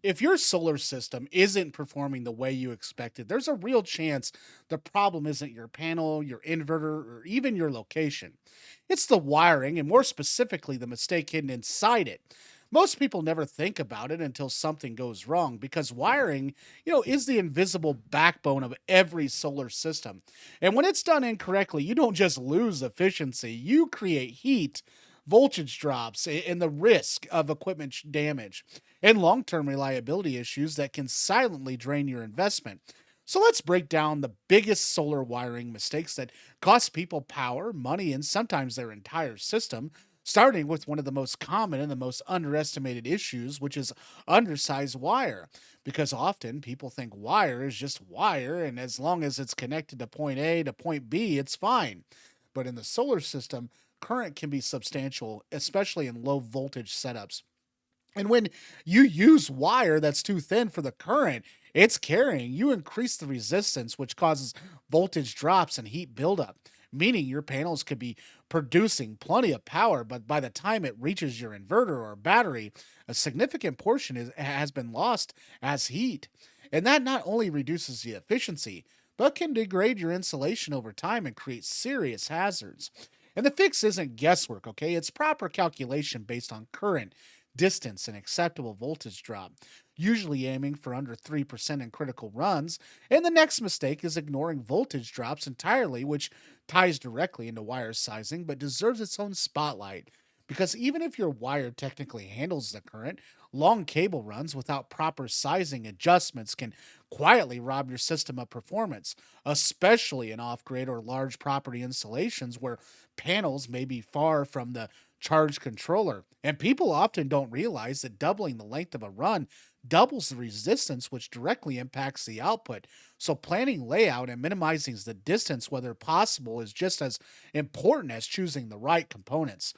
If your solar system isn't performing the way you expected, there's a real chance the problem isn't your panel, your inverter, or even your location. It's the wiring, and more specifically, the mistake hidden inside it. Most people never think about it until something goes wrong because wiring, is the invisible backbone of every solar system. And when it's done incorrectly, you don't just lose efficiency, you create heat, voltage drops, and the risk of equipment damage and long term reliability issues that can silently drain your investment. So let's break down the biggest solar wiring mistakes that cost people power, money, and sometimes their entire system, starting with one of the most common and the most underestimated issues, which is undersized wire. Because often people think wire is just wire, and as long as it's connected to point A to point B, it's fine. But in the solar system, current can be substantial, especially in low voltage setups. And when you use wire that's too thin for the current it's carrying, you increase the resistance, which causes voltage drops and heat buildup, meaning your panels could be producing plenty of power, but by the time it reaches your inverter or battery, a significant portion has been lost as heat. And that not only reduces the efficiency, but can degrade your insulation over time and create serious hazards. And the fix isn't guesswork, okay? It's proper calculation based on current, distance, and acceptable voltage drop, usually aiming for under 3% in critical runs. And the next mistake is ignoring voltage drops entirely, which ties directly into wire sizing but deserves its own spotlight. Because even if your wire technically handles the current, long cable runs without proper sizing adjustments can quietly rob your system of performance, especially in off grid or large property installations where panels may be far from the charge controller. And people often don't realize that doubling the length of a run doubles the resistance, which directly impacts the output. So, planning layout and minimizing the distance, whether possible, is just as important as choosing the right components.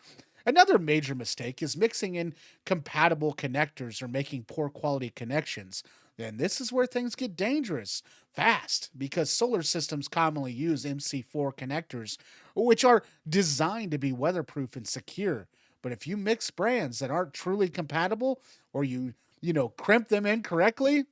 Another major mistake is mixing in compatible connectors or making poor quality connections. And this is where things get dangerous fast because solar systems commonly use MC4 connectors, which are designed to be weatherproof and secure. But if you mix brands that aren't truly compatible or you crimp them incorrectly,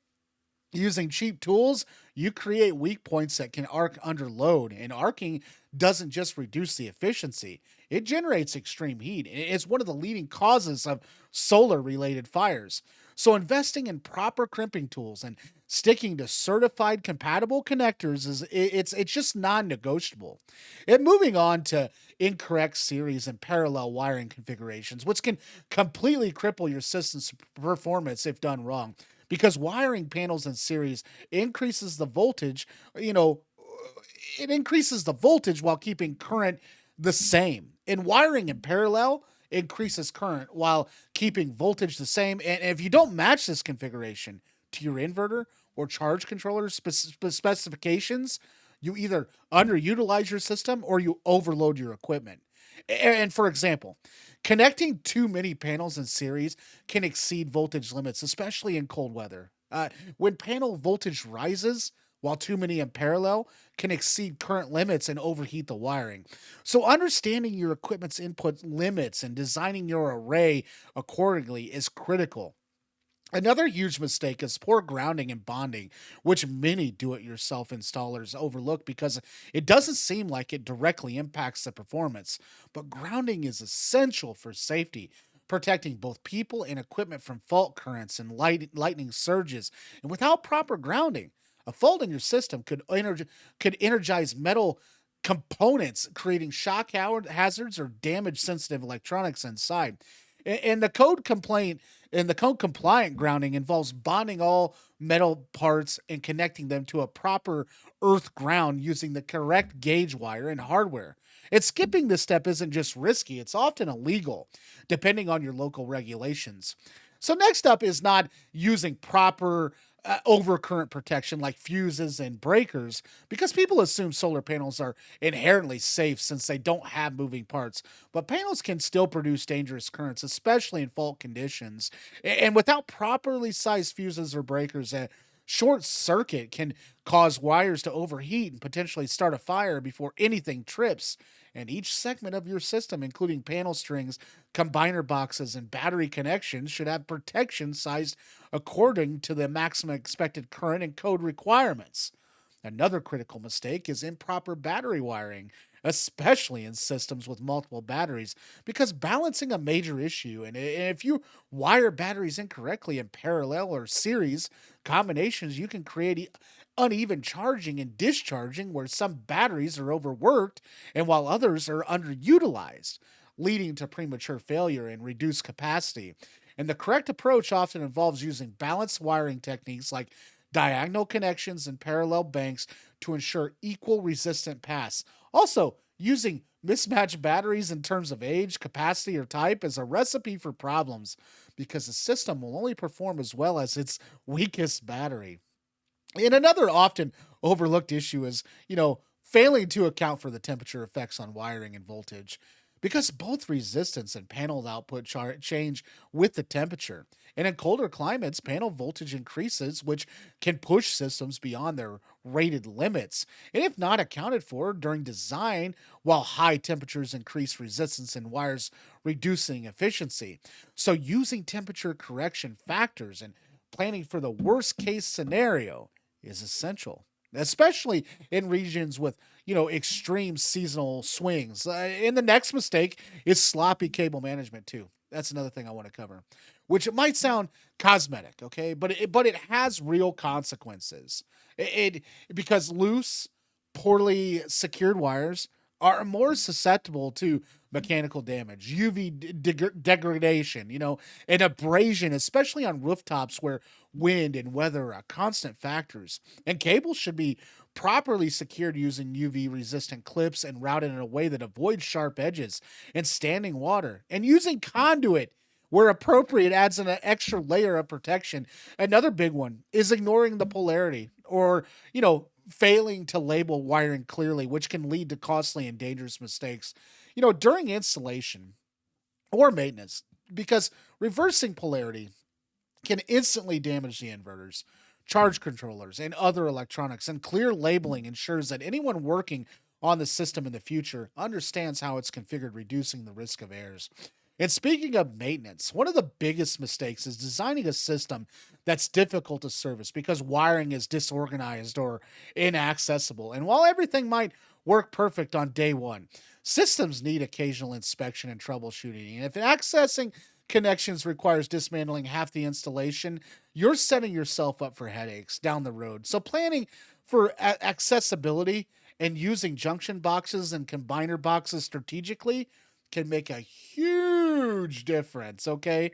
using cheap tools, you create weak points that can arc under load. And arcing doesn't just reduce the efficiency, it generates extreme heat. It's one of the leading causes of solar related fires. So, investing in proper crimping tools and sticking to certified compatible connectors it's just non-negotiable. And moving on to incorrect series and parallel wiring configurations, which can completely cripple your system's performance if done wrong because wiring panels in series increases the voltage, you know, it increases the voltage while keeping current the same. And wiring in parallel increases current while keeping voltage the same. And if you don't match this configuration to your inverter or charge controller specifications, you either underutilize your system or you overload your equipment. And for example, connecting too many panels in series can exceed voltage limits, especially in cold weather. When panel voltage rises, while too many in parallel can exceed current limits and overheat the wiring. So, understanding your equipment's input limits and designing your array accordingly is critical. Another huge mistake is poor grounding and bonding, which many do it yourself installers overlook because it doesn't seem like it directly impacts the performance. But grounding is essential for safety, protecting both people and equipment from fault currents and lightning surges. And without proper grounding, a fault in your system could energize metal components, creating shock hazards or damage sensitive electronics inside. And the code compliant grounding involves bonding all metal parts and connecting them to a proper earth ground using the correct gauge wire and hardware. And skipping this step isn't just risky, it's often illegal, depending on your local regulations. So, next up is not using proper overcurrent protection like fuses and breakers because people assume solar panels are inherently safe since they don't have moving parts. But panels can still produce dangerous currents, especially in fault conditions. And without properly sized fuses or breakers, a short circuit can cause wires to overheat and potentially start a fire before anything trips. And each segment of your system, including panel strings, combiner boxes, and battery connections, should have protection sized according to the maximum expected current and code requirements. Another critical mistake is improper battery wiring, especially in systems with multiple batteries, because balancing a major issue. And if you wire batteries incorrectly in parallel or series combinations, you can create uneven charging and discharging where some batteries are overworked and while others are underutilized, leading to premature failure and reduced capacity. And the correct approach often involves using balanced wiring techniques like diagonal connections and parallel banks to ensure equal resistant paths. Also, using mismatched batteries in terms of age, capacity, or type is a recipe for problems because the system will only perform as well as its weakest battery. And another often overlooked issue is, failing to account for the temperature effects on wiring and voltage. Because both resistance and panel output change with the temperature. And in colder climates, panel voltage increases, which can push systems beyond their rated limits. And if not accounted for during design, while high temperatures increase resistance in wires, reducing efficiency. So, using temperature correction factors and planning for the worst case scenario is essential, especially in regions with extreme seasonal swings. And the next mistake is sloppy cable management too. That's another thing I want to cover, which it might sound cosmetic, okay, but it has real consequences. It because loose, poorly secured wires are more susceptible to mechanical damage, UV degradation, and abrasion, especially on rooftops where wind and weather are constant factors. And cables should be properly secured using UV resistant clips and routed in a way that avoids sharp edges and standing water. And using conduit where appropriate adds an extra layer of protection. Another big one is ignoring the polarity or, failing to label wiring clearly, which can lead to costly and dangerous mistakes, during installation or maintenance, because reversing polarity can instantly damage the inverters, charge controllers, and other electronics. And clear labeling ensures that anyone working on the system in the future understands how it's configured, reducing the risk of errors. And speaking of maintenance, one of the biggest mistakes is designing a system that's difficult to service because wiring is disorganized or inaccessible. And while everything might work perfect on day one, systems need occasional inspection and troubleshooting. And if accessing connections requires dismantling half the installation, you're setting yourself up for headaches down the road. So, planning for accessibility and using junction boxes and combiner boxes strategically can make a huge difference, okay?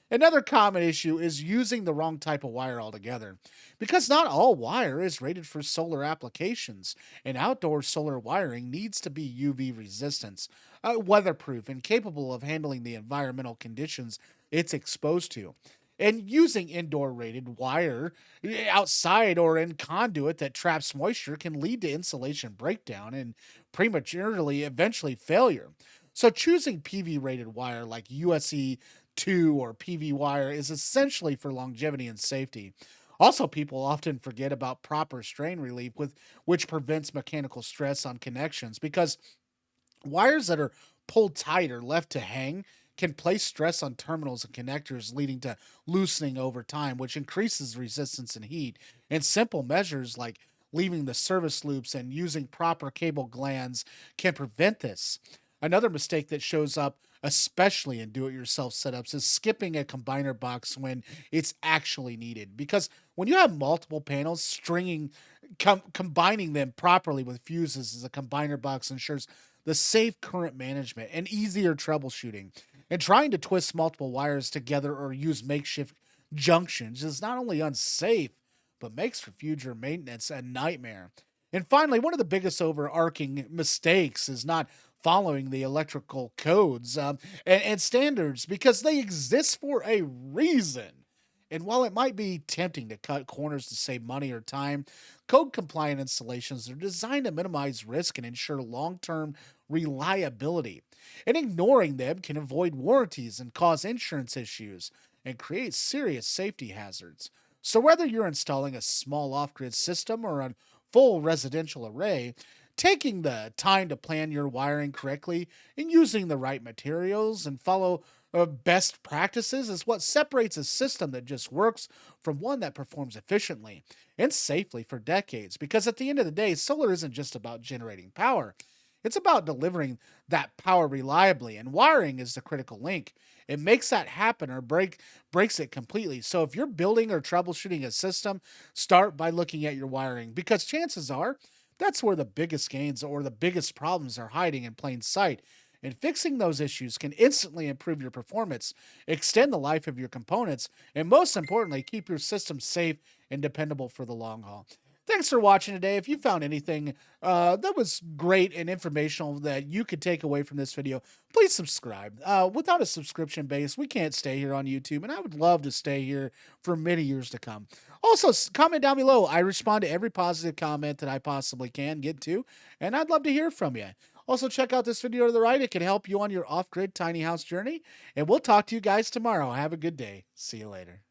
Another common issue is using the wrong type of wire altogether, because not all wire is rated for solar applications, and outdoor solar wiring needs to be UV resistant, weatherproof, and capable of handling the environmental conditions it's exposed to. And using indoor rated wire outside or in conduit that traps moisture can lead to insulation breakdown and prematurely, eventually failure. So, choosing PV rated wire like USE 2 or PV wire is essentially for longevity and safety. Also, people often forget about proper strain relief, which prevents mechanical stress on connections, because wires that are pulled tight or left to hang can place stress on terminals and connectors, leading to loosening over time, which increases resistance and heat. And simple measures like leaving the service loops and using proper cable glands can prevent this. Another mistake that shows up, especially in do it yourself setups, is skipping a combiner box when it's actually needed. Because when you have multiple panels, combining them properly with fuses as a combiner box ensures the safe current management and easier troubleshooting. And trying to twist multiple wires together or use makeshift junctions is not only unsafe, but makes for future maintenance a nightmare. And finally, one of the biggest overarching mistakes is not following the electrical codes and standards, because they exist for a reason. And while it might be tempting to cut corners to save money or time, code compliant installations are designed to minimize risk and ensure long term reliability. And ignoring them can avoid warranties and cause insurance issues and create serious safety hazards. So, whether you're installing a small off grid system or a full residential array, Taking the time to plan your wiring correctly and using the right materials and follow best practices is what separates a system that just works from one that performs efficiently and safely for decades. Because at the end of the day, solar isn't just about generating power, it's about delivering that power reliably, and wiring is the critical link. It makes that happen or breaks it completely. So if you're building or troubleshooting a system, start by looking at your wiring because chances are that's where the biggest gains or the biggest problems are hiding in plain sight. And fixing those issues can instantly improve your performance, extend the life of your components, and most importantly, keep your system safe and dependable for the long haul. Thanks for watching today. If you found anything that was great and informational that you could take away from this video, please subscribe. Without a subscription base, we can't stay here on YouTube, and I would love to stay here for many years to come. Also, comment down below. I respond to every positive comment that I possibly can get to, and I'd love to hear from you. Also, check out this video to the right. It can help you on your off-grid tiny house journey, and we'll talk to you guys tomorrow. Have a good day. See you later.